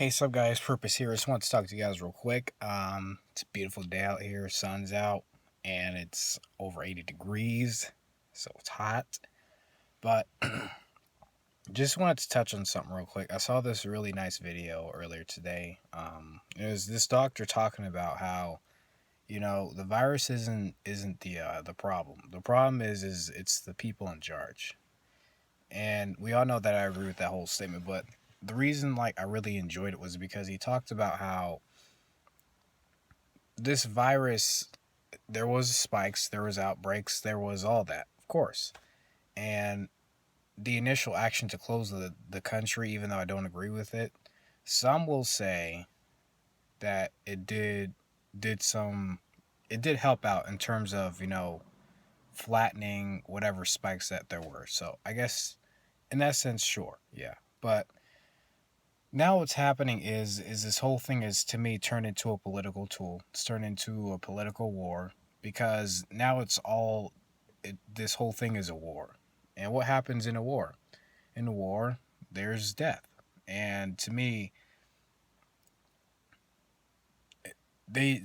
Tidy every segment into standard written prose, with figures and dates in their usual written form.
Hey, sup guys, Purpose here. Just want to talk to you guys real quick. It's a beautiful day out here, sun's out, and it's over 80 degrees, so it's hot. But just wanted to touch on something real quick. I saw this really nice video earlier today. It was this doctor talking about how the virus isn't the problem. The problem is it's the people in charge, and we all know that I agree with that whole statement. But the reason I really enjoyed it was because he talked about how this virus, there was spikes, there was outbreaks, there was all that, of course. And the initial action to close the country, even though I don't agree with it, some will say that it did help out in terms of, flattening whatever spikes that there were. So I guess in that sense, sure, yeah. But now what's happening is this whole thing is, to me, turned into a political tool. It's turned into a political war because now this whole thing is a war. And what happens in a war? In a war, there's death. And to me, they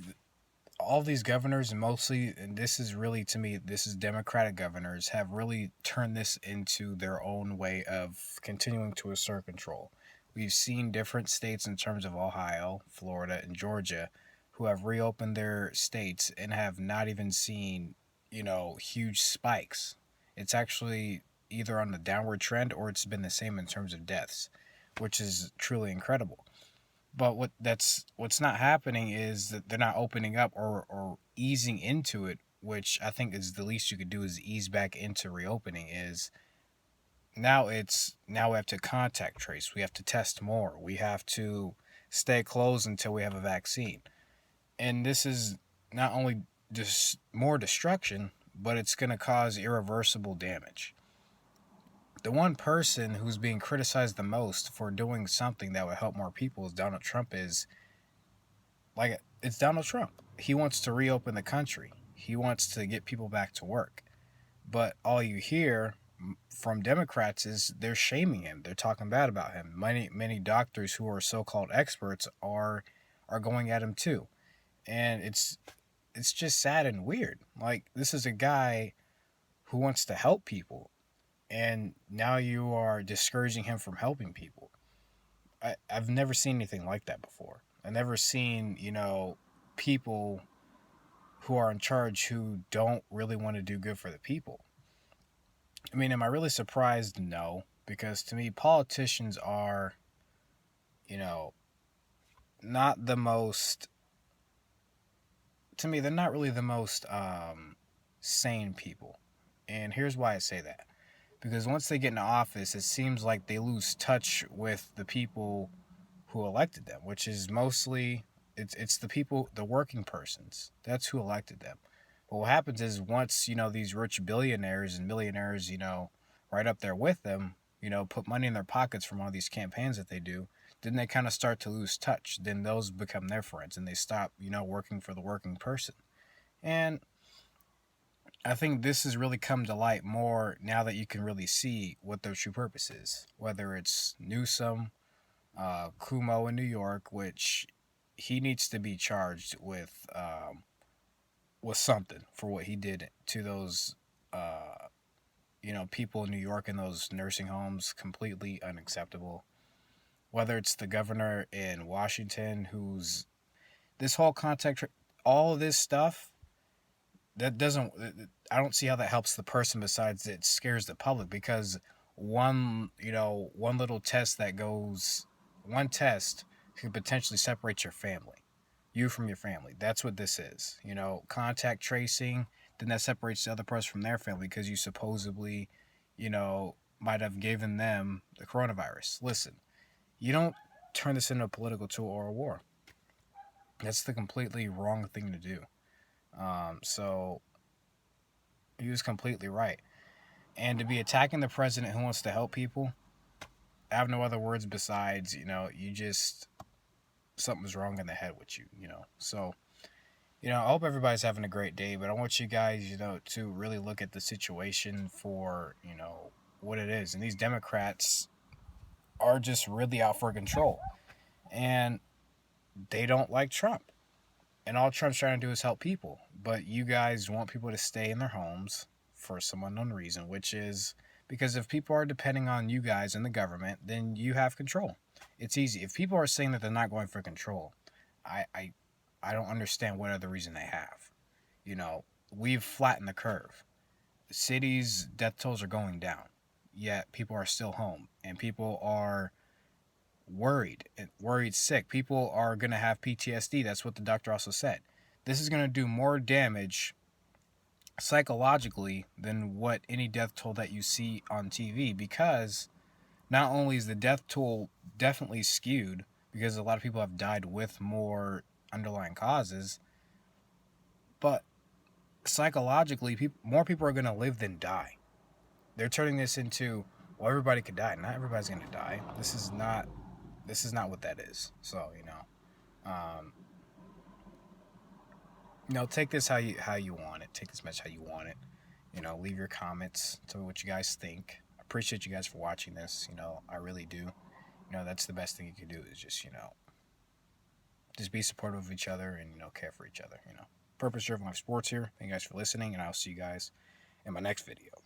all these governors, and mostly, and this is really, to me, this is Democratic governors, have really turned this into their own way of continuing to assert control. We've seen different states in terms of Ohio, Florida, and Georgia who have reopened their states and have not even seen, huge spikes. It's actually either on the downward trend or it's been the same in terms of deaths, which is truly incredible. But what's not happening is that they're not opening up or easing into it, which I think is the least you could do, is ease back into reopening. Is now we have to contact trace, we have to test more, we have to stay closed until we have a vaccine. And this is not only just more destruction, but it's going to cause irreversible damage. The one person who's being criticized the most for doing something that would help more people is Donald Trump. It's Donald Trump. He wants to reopen the country. He wants to get people back to work. But all you hear from Democrats is they're shaming him. They're talking bad about him. Many doctors who are so-called experts are going at him too. And it's just sad and weird. This is a guy who wants to help people, and now you are discouraging him from helping people. I've never seen anything like that before. I've never seen, people who are in charge who don't really want to do good for the people. I mean, am I really surprised? No, because to me, politicians are, you know, not the most. To me, they're not really the most sane people, and here's why I say that. Because once they get into office, it seems like they lose touch with the people who elected them, which is mostly it's the people, the working persons. That's who elected them. But what happens is, once these rich billionaires and millionaires, right up there with them, put money in their pockets from all these campaigns that they do, then they kind of start to lose touch. Then those become their friends, and they stop, working for the working person. And I think this has really come to light more now that you can really see what their true purpose is. Whether it's Newsom, Cuomo in New York, which he needs to be charged with something for what he did to those people in New York in those nursing homes. Completely unacceptable. Whether it's the governor in Washington, who's this whole contact, all of this stuff, that doesn't. I don't see how that helps the person. Besides, it scares the public because one little test that goes, one test could potentially separate your family, you from your family. That's what this is. Contact tracing. Then that separates the other person from their family because you supposedly, might have given them the coronavirus. Listen, you don't turn this into a political tool or a war. That's the completely wrong thing to do. So he was completely right. And to be attacking the president who wants to help people, I have no other words besides, you just, something's wrong in the head with you. So, I hope everybody's having a great day, but I want you guys, to really look at the situation for, what it is. And these Democrats are just really out for control. and they don't like Trump. And all Trump's trying to do is help people. But you guys want people to stay in their homes for some unknown reason, which is because if people are depending on you guys and the government, then you have control. It's easy. If people are saying that they're not going for control, I I, I don't understand what other reason they have. You know, we've flattened the curve. Cities' death tolls are going down, yet people are still home, and people are worried sick. People are going to have PTSD. That's what the doctor also said. This is going to do more damage psychologically than what any death toll that you see on TV, because not only is the death toll definitely skewed because a lot of people have died with more underlying causes, but psychologically more people are going to live than die. They're turning this into, well, everybody could die. Not everybody's going to die. This is not what that is. So, um, take this how you want it. Take this message how you want it. Leave your comments. Tell me what you guys think. I appreciate you guys for watching this. I really do. That's the best thing you can do is just be supportive of each other and care for each other. Purpose Driven Life Sports here. Thank you guys for listening, and I'll see you guys in my next video.